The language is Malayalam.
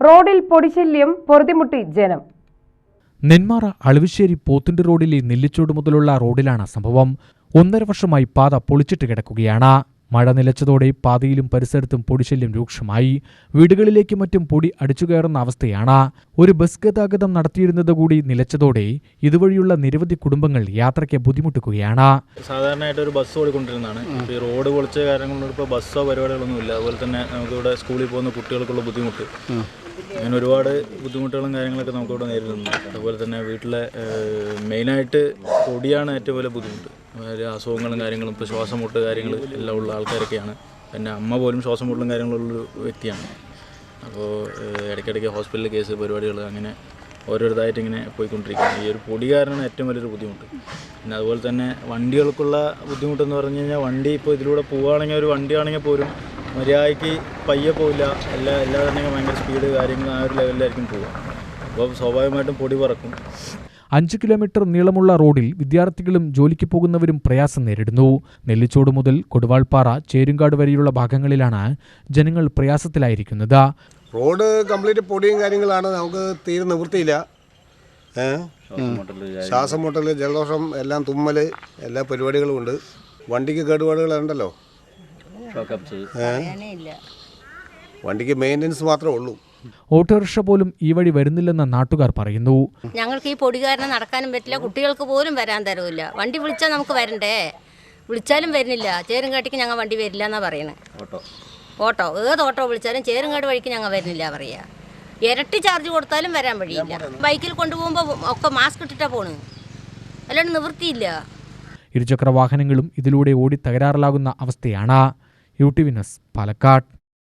റോഡിൽ പൊടിശല്യം പൊറുതിമുട്ടി ജനം. നെന്മാറ അളവശ്ശേരി പോത്തുണ്ടി റോഡിലെ നെല്ലിച്ചോട് മുതലുള്ള റോഡിലാണ് സംഭവം. 1.5 വർഷമായി പാത പൊളിച്ചിട്ട് കിടക്കുകയാണ്. മഴ നിലച്ചതോടെ പാതയിലും പരിസരത്തും പൊടിശല്യം രൂക്ഷമായി. വീടുകളിലേക്ക് മറ്റും പൊടി അടിച്ചുകയറുന്ന അവസ്ഥയാണ്. ഒരു ബസ് ഗതാഗതം നടത്തിയിരുന്നത് കൂടി നിലച്ചതോടെ ഇതുവഴിയുള്ള നിരവധി കുടുംബങ്ങൾ യാത്രയ്ക്ക് ബുദ്ധിമുട്ടുകയാണ്. സാധാരണയായിട്ട് ഒരു ബസ് ഓടിക്കൊണ്ടിരുന്നതാണ്. ഈ റോഡ് പൊളിച്ച കാര്യങ്ങളോട് ഇപ്പോൾ ബസ്സോ പരിപാടികളൊന്നും ഇല്ല. അതുപോലെ തന്നെ നമുക്കിവിടെ സ്കൂളിൽ പോകുന്ന കുട്ടികൾക്കുള്ള ബുദ്ധിമുട്ട്, അങ്ങനെ ഒരുപാട് ബുദ്ധിമുട്ടുകളും കാര്യങ്ങളൊക്കെ നമുക്കിവിടെ നേരിടുന്നു. അതുപോലെ തന്നെ വീട്ടിലെ മെയിനായിട്ട് പൊടിയാണ് ഏറ്റവും വലിയ ബുദ്ധിമുട്ട്. അസുഖങ്ങളും കാര്യങ്ങളും ഇപ്പോൾ ശ്വാസം മുട്ട് കാര്യങ്ങൾ എല്ലാം ഉള്ള ആൾക്കാരൊക്കെയാണ്. എൻ്റെ അമ്മ പോലും ശ്വാസം മുട്ടലും കാര്യങ്ങളുള്ളൊരു വ്യക്തിയാണ്. അപ്പോൾ ഇടയ്ക്കിടയ്ക്ക് ഹോസ്പിറ്റലിൽ കേസ് പരിപാടികൾ അങ്ങനെ ഓരോരുതായിട്ട് ഇങ്ങനെ പോയിക്കൊണ്ടിരിക്കുകയാണ്. ഈ ഒരു പൊടി കാരണമാണ് ഏറ്റവും വലിയൊരു ബുദ്ധിമുട്ട്. പിന്നെ അതുപോലെ തന്നെ വണ്ടികൾക്കുള്ള ബുദ്ധിമുട്ടെന്ന് പറഞ്ഞു കഴിഞ്ഞാൽ വണ്ടി ഇപ്പോൾ ഇതിലൂടെ പോവുകയാണെങ്കിൽ ഒരു വണ്ടിയാണെങ്കിൽ പോലും മര്യാദയ്ക്ക് പയ്യെ പോവില്ല. എല്ലാ തന്നെ ഭയങ്കര സ്പീഡ് കാര്യങ്ങൾ ആ ഒരു ലെവലിലായിരിക്കും പോവുക. അപ്പോൾ സ്വാഭാവികമായിട്ടും പൊടി പറക്കും. 5 കിലോമീറ്റർ നീളമുള്ള റോഡിൽ വിദ്യാർത്ഥികളും ജോലിക്ക് പോകുന്നവരും പ്രയാസം നേരിടുന്നു. നെല്ലിച്ചോട് മുതൽ കൊടുവാൾപ്പാറ, ചേരുങ്കാട് വരെയുള്ള ഭാഗങ്ങളിലാണ് ജനങ്ങൾ പ്രയാസത്തിലായിരിക്കുന്നത്. റോഡ് കംപ്ലീറ്റ് പൊടിയും കാര്യങ്ങളാണ്. നമുക്ക് തീരെ നിവൃത്തിയില്ല. ശ്വാസം മുട്ടൽ, ജലദോഷം, എല്ലാം തുമ്മൽ, എല്ലാ പരിപാടികളും ഉണ്ട്. വണ്ടിക്ക് കേടുപാടുകളുണ്ടല്ലോ. വണ്ടിക്ക് മെയിൻ്റനൻസ് മാത്രമേ ഉള്ളൂ. ഓട്ടോറിക്ഷ പോലും ഈ വഴി വരുന്നില്ലെന്ന് നാട്ടുകാർ പറയുന്നു. ഞങ്ങൾക്ക് ഈ പൊടി കാരണം നടക്കാനും പറ്റില്ല, കുട്ടികൾക്ക് പോലും വരാൻ തരവില്ല. വണ്ടി വിളിച്ചാൽ നമുക്ക് വരണ്ടേ, വിളിച്ചാലും വരുന്നില്ല. ചേരുങ്കാട്ടിക്ക് ഞങ്ങൾ വണ്ടി വരില്ല എന്നാണ് പറയുന്നത്. ഓട്ടോ ഏത് ഓട്ടോ വിളിച്ചാലും ചേരുങ്കാട് വഴിക്ക് ഞങ്ങൾ വരുന്നില്ല പറയുക. ഇരട്ടി ചാർജ് കൊടുത്താലും വരാൻ വഴിയില്ല. ബൈക്കിൽ കൊണ്ടുപോകുമ്പോൾ ഒക്കെ മാസ്ക് ഇട്ടിട്ടാണ് പോണ്, അല്ലാണ്ട് നിവൃത്തിയില്ല. ഇരുചക്ര വാഹനങ്ങളും ഇതിലൂടെ ഓടി തകരാറിലാകുന്ന അവസ്ഥയാണ്. UTV news, Palakkad.